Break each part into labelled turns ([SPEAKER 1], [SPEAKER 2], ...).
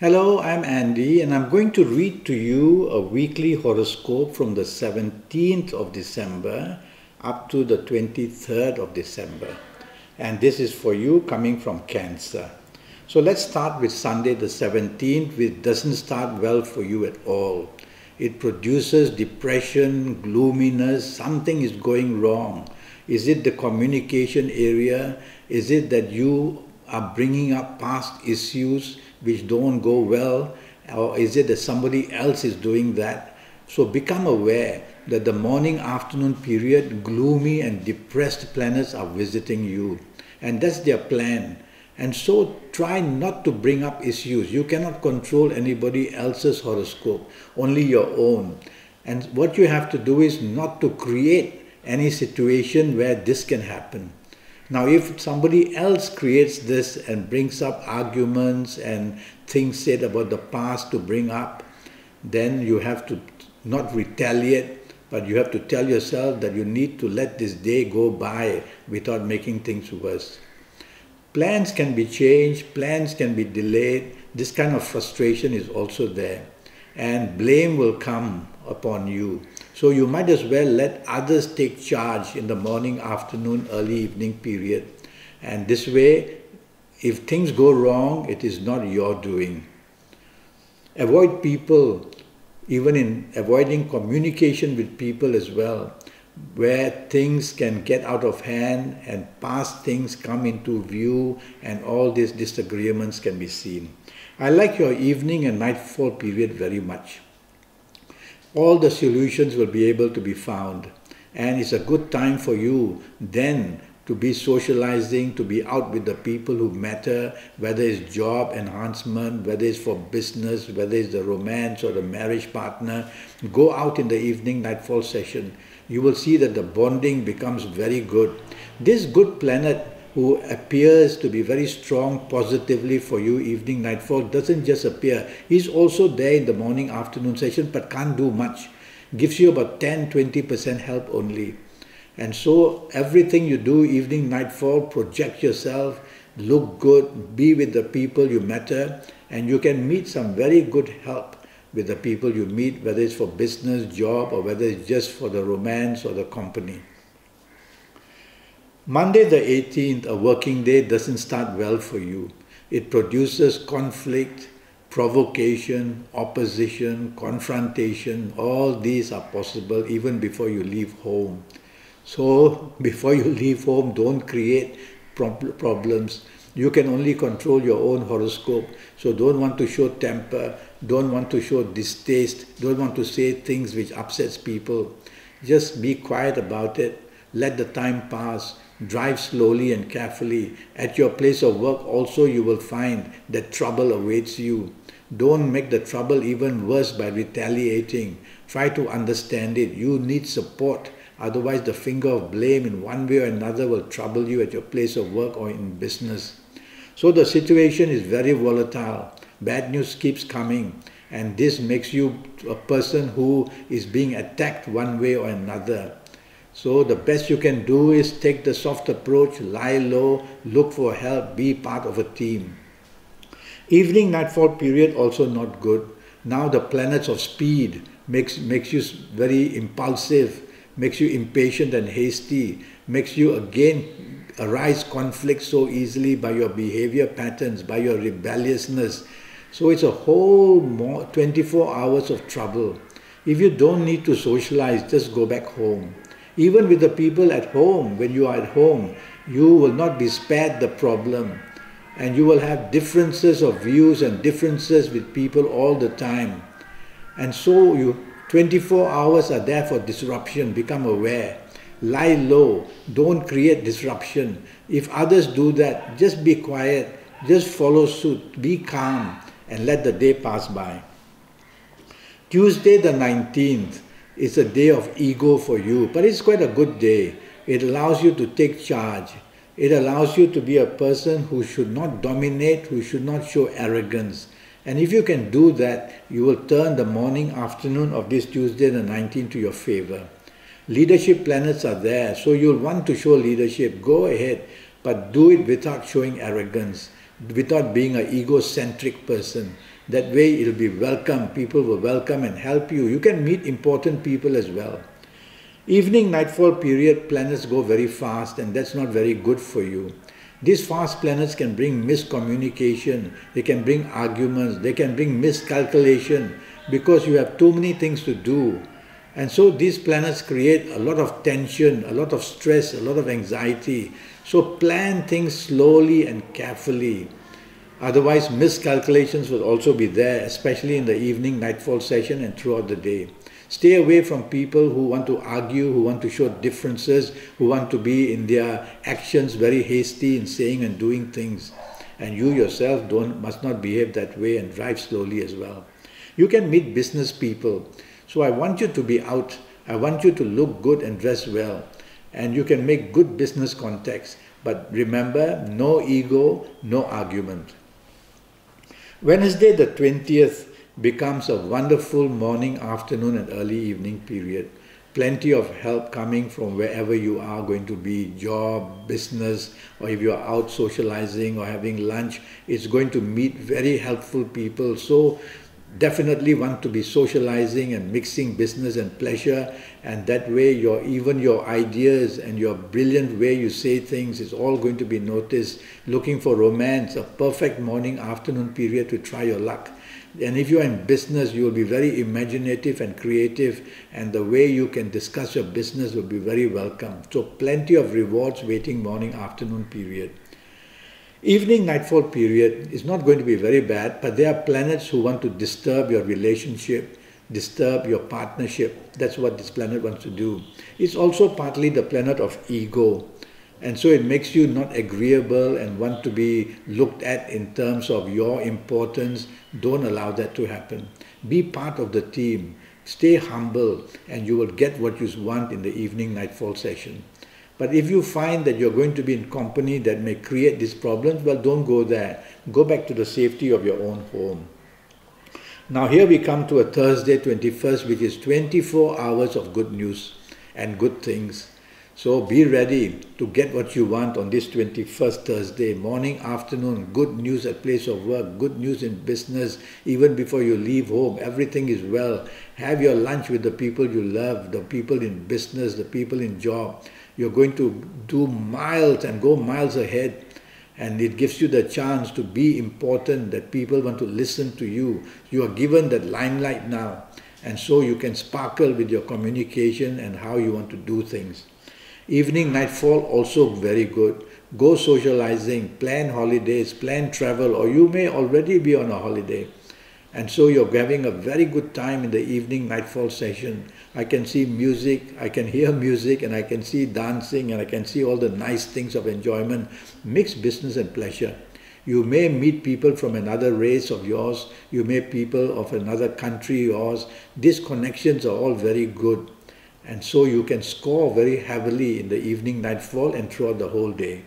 [SPEAKER 1] Hello, I'm Andy, and I'm going to read to you a weekly horoscope from the 17th of December up to the 23rd of December. And this is for you coming from Cancer. So let's start with Sunday the 17th, which doesn't start well for you at all. It produces depression, gloominess, something is going wrong. Is it the communication area? Is it that you are bringing up past issues which don't go well, or is it that somebody else is doing that? So become aware that the morning afternoon period, gloomy and depressed planets are visiting you, and that's their plan. And so try not to bring up issues. You cannot control anybody else's horoscope, only your own. And what you have to do is not to create any situation where this can happen. Now, if somebody else creates this and brings up arguments and things said about the past to bring up, then you have to not retaliate, but you have to tell yourself that you need to let this day go by without making things worse. Plans can be changed, plans can be delayed. This kind of frustration is also there. And blame will come upon you. So you might as well let others take charge in the morning, afternoon, early evening period. And this way, if things go wrong, it is not your doing. Avoid people, even in avoiding communication with people as well, where things can get out of hand and past things come into view and all these disagreements can be seen. I like your evening and nightfall period very much. All the solutions will be able to be found, and it's a good time for you then to be socializing, to be out with the people who matter, whether it's job enhancement, whether it's for business, whether it's the romance or the marriage partner. Go out in the evening nightfall session. You will see that the bonding becomes very good. This good planet who appears to be very strong positively for you evening nightfall doesn't just appear. He's also there in the morning afternoon session but can't do much. Gives you about 10-20% help only. And so everything you do evening nightfall, project yourself, look good, be with the people you matter, and you can meet some very good help with the people you meet, whether it's for business, job, or whether it's just for the romance or the company. Monday the 18th, a working day, doesn't start well for you. It produces conflict, provocation, opposition, confrontation. All these are possible even before you leave home. So before you leave home, don't create problems. You can only control your own horoscope. So don't want to show temper, don't want to show distaste, don't want to say things which upsets people. Just be quiet about it. Let the time pass. Drive slowly and carefully. At your place of work also you will find that trouble awaits you. Don't make the trouble even worse by retaliating. Try to understand it. You need support. Otherwise the finger of blame in one way or another will trouble you at your place of work or in business. So the situation is very volatile. Bad news keeps coming. And this makes you a person who is being attacked one way or another. So the best you can do is take the soft approach, lie low, look for help, be part of a team. Evening nightfall period also not good. Now the planets of speed makes you very impulsive, makes you impatient and hasty, makes you again arise conflict so easily by your behavior patterns, by your rebelliousness. So it's a whole 24 hours of trouble. If you don't need to socialize, just go back home. Even with the people at home, when you are at home, you will not be spared the problem. And you will have differences of views and differences with people all the time. And so 24 hours are there for disruption. Become aware. Lie low. Don't create disruption. If others do that, just be quiet. Just follow suit. Be calm and let the day pass by. Tuesday the 19th. It's a day of ego for you, but it's quite a good day. It allows you to take charge. It allows you to be a person who should not dominate, who should not show arrogance. And if you can do that, you will turn the morning, afternoon of this Tuesday the 19th to your favor. Leadership planets are there, so you'll want to show leadership. Go ahead, but do it without showing arrogance, without being an egocentric person. That way it'll be welcome. People will welcome and help you. You can meet important people as well. Evening nightfall period, planets go very fast, and that's not very good for you. These fast planets can bring miscommunication, they can bring arguments, they can bring miscalculation because you have too many things to do. And so these planets create a lot of tension, a lot of stress, a lot of anxiety. So plan things slowly and carefully. Otherwise, miscalculations will also be there, especially in the evening nightfall session and throughout the day. Stay away from people who want to argue, who want to show differences, who want to be in their actions very hasty in saying and doing things. And you yourself must not behave that way and drive slowly as well. You can meet business people. So I want you to be out. I want you to look good and dress well. And you can make good business contacts. But remember, no ego, no argument. Wednesday the 20th becomes a wonderful morning, afternoon and early evening period. Plenty of help coming from wherever you are going to be, job, business, or if you are out socializing or having lunch, it's going to meet very helpful people. So definitely want to be socializing and mixing business and pleasure, and that way even your ideas and your brilliant way you say things is all going to be noticed. Looking for romance, a perfect morning afternoon period to try your luck. And if you are in business, you will be very imaginative and creative, and the way you can discuss your business will be very welcome. So plenty of rewards waiting morning afternoon period. Evening nightfall period is not going to be very bad, but there are planets who want to disturb your relationship, disturb your partnership. That's what this planet wants to do. It's also partly the planet of ego. And so it makes you not agreeable and want to be looked at in terms of your importance. Don't allow that to happen. Be part of the team. Stay humble, and you will get what you want in the evening nightfall session. But if you find that you're going to be in company that may create these problems, well, don't go there. Go back to the safety of your own home. Now here we come to a Thursday 21st, which is 24 hours of good news and good things. So be ready to get what you want on this 21st Thursday, morning, afternoon, good news at place of work, good news in business, even before you leave home, everything is well. Have your lunch with the people you love, the people in business, the people in job. You're going to do miles and go miles ahead, and it gives you the chance to be important, that people want to listen to you. You are given that limelight now, and so you can sparkle with your communication and how you want to do things. Evening nightfall also very good. Go socializing, plan holidays, plan travel, or you may already be on a holiday. And so you're having a very good time in the evening nightfall session. I can see music, I can hear music, and I can see dancing, and I can see all the nice things of enjoyment. Mix business and pleasure. You may meet people from another race of yours. You may meet people of another country yours. These connections are all very good. And so you can score very heavily in the evening nightfall and throughout the whole day.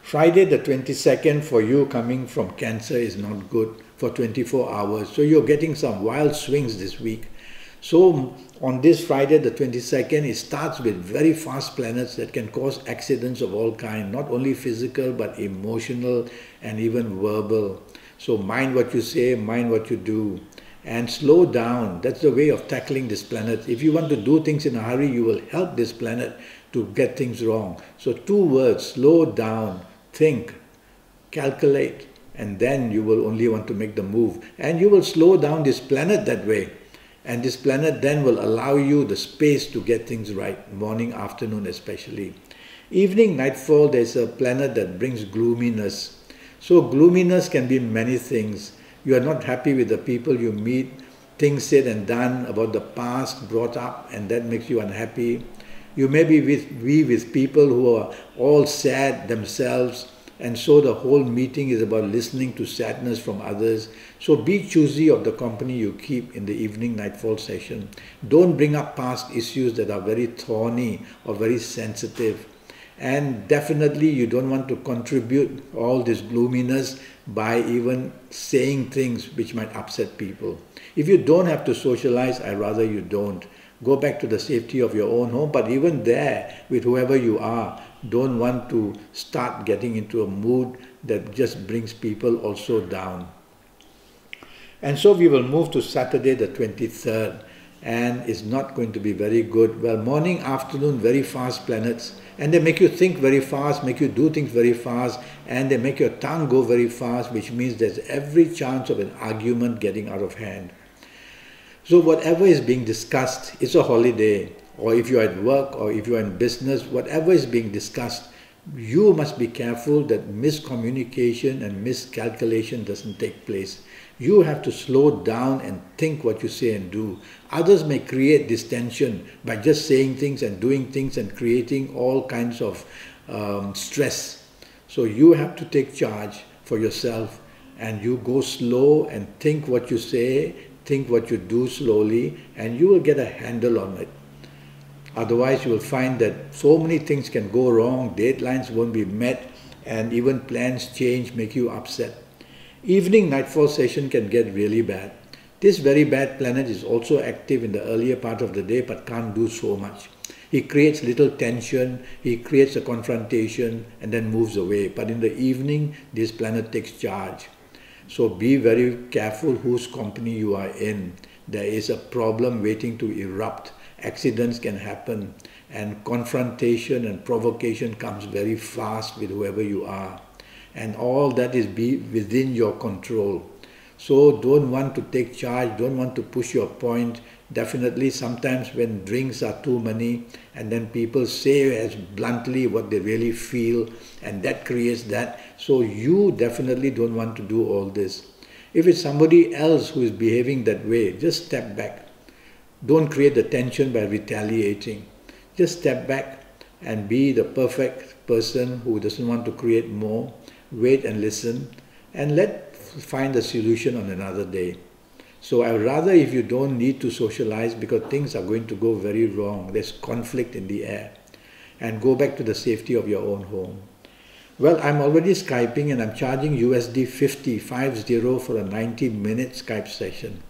[SPEAKER 1] Friday the 22nd for you coming from Cancer is not good for 24 hours. So you're getting some wild swings this week. So on this Friday the 22nd, it starts with very fast planets that can cause accidents of all kinds, not only physical but emotional and even verbal. So mind what you say, mind what you do. And slow down. That's the way of tackling this planet. If you want to do things in a hurry, you will help this planet to get things wrong. So 2 words, slow down, think, calculate, and then you will only want to make the move. And you will slow down this planet that way. And this planet then will allow you the space to get things right, morning, afternoon especially. Evening, nightfall, there's a planet that brings gloominess. So gloominess can be many things. You are not happy with the people you meet, things said and done about the past brought up, and that makes you unhappy. You may be with people who are all sad themselves, and so the whole meeting is about listening to sadness from others. So be choosy of the company you keep in the evening nightfall session. Don't bring up past issues that are very thorny or very sensitive. And definitely you don't want to contribute all this gloominess by even saying things which might upset people. If you don't have to socialize, I'd rather you don't. Go back to the safety of your own home, but even there, with whoever you are, don't want to start getting into a mood that just brings people also down. And so we will move to Saturday the 23rd, and it's not going to be very good. Well, morning, afternoon, very fast planets, and they make you think very fast, make you do things very fast, and they make your tongue go very fast, which means there's every chance of an argument getting out of hand. So whatever is being discussed, it's a holiday, or if you're at work, or if you're in business, whatever is being discussed, you must be careful that miscommunication and miscalculation doesn't take place. You have to slow down and think what you say and do. Others may create this tension by just saying things and doing things and creating all kinds of stress. So you have to take charge for yourself, and you go slow and think what you say, think what you do slowly, and you will get a handle on it. Otherwise, you will find that so many things can go wrong, deadlines won't be met, and even plans change, make you upset. Evening nightfall session can get really bad. This very bad planet is also active in the earlier part of the day, but can't do so much. He creates little tension, he creates a confrontation, and then moves away. But in the evening, this planet takes charge. So be very careful whose company you are in. There is a problem waiting to erupt. Accidents can happen, and confrontation and provocation comes very fast with whoever you are. And all that is within your control. So don't want to take charge, don't want to push your point. Definitely sometimes when drinks are too many, and then people say as bluntly what they really feel, and that creates that. So you definitely don't want to do all this. If it's somebody else who is behaving that way, just step back. Don't create the tension by retaliating. Just step back and be the perfect person who doesn't want to create more. Wait and listen, and find a solution on another day. So I would rather, if you don't need to socialize because things are going to go very wrong, there's conflict in the air, and go back to the safety of your own home. Well, I'm already Skyping, and I'm charging USD 50 for a 90-minute Skype session.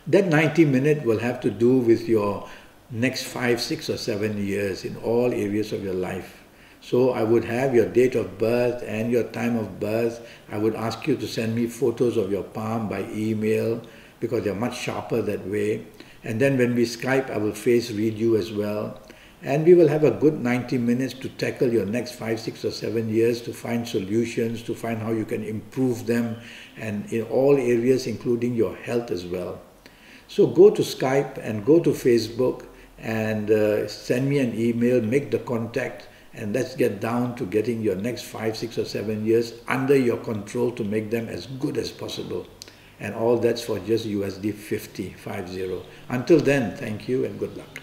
[SPEAKER 1] That 90 minutes will have to do with your next 5, 6 or 7 years in all areas of your life. So I would have your date of birth and your time of birth. I would ask you to send me photos of your palm by email, because they're much sharper that way. And then when we Skype, I will face read you as well. And we will have a good 90 minutes to tackle your next 5, 6 or 7 years, to find solutions, to find how you can improve them, and in all areas, including your health as well. So go to Skype and go to Facebook and send me an email, make the contact, and let's get down to getting your next 5, 6 or 7 years under your control to make them as good as possible. And all that's for just USD 50. Until then, thank you and good luck.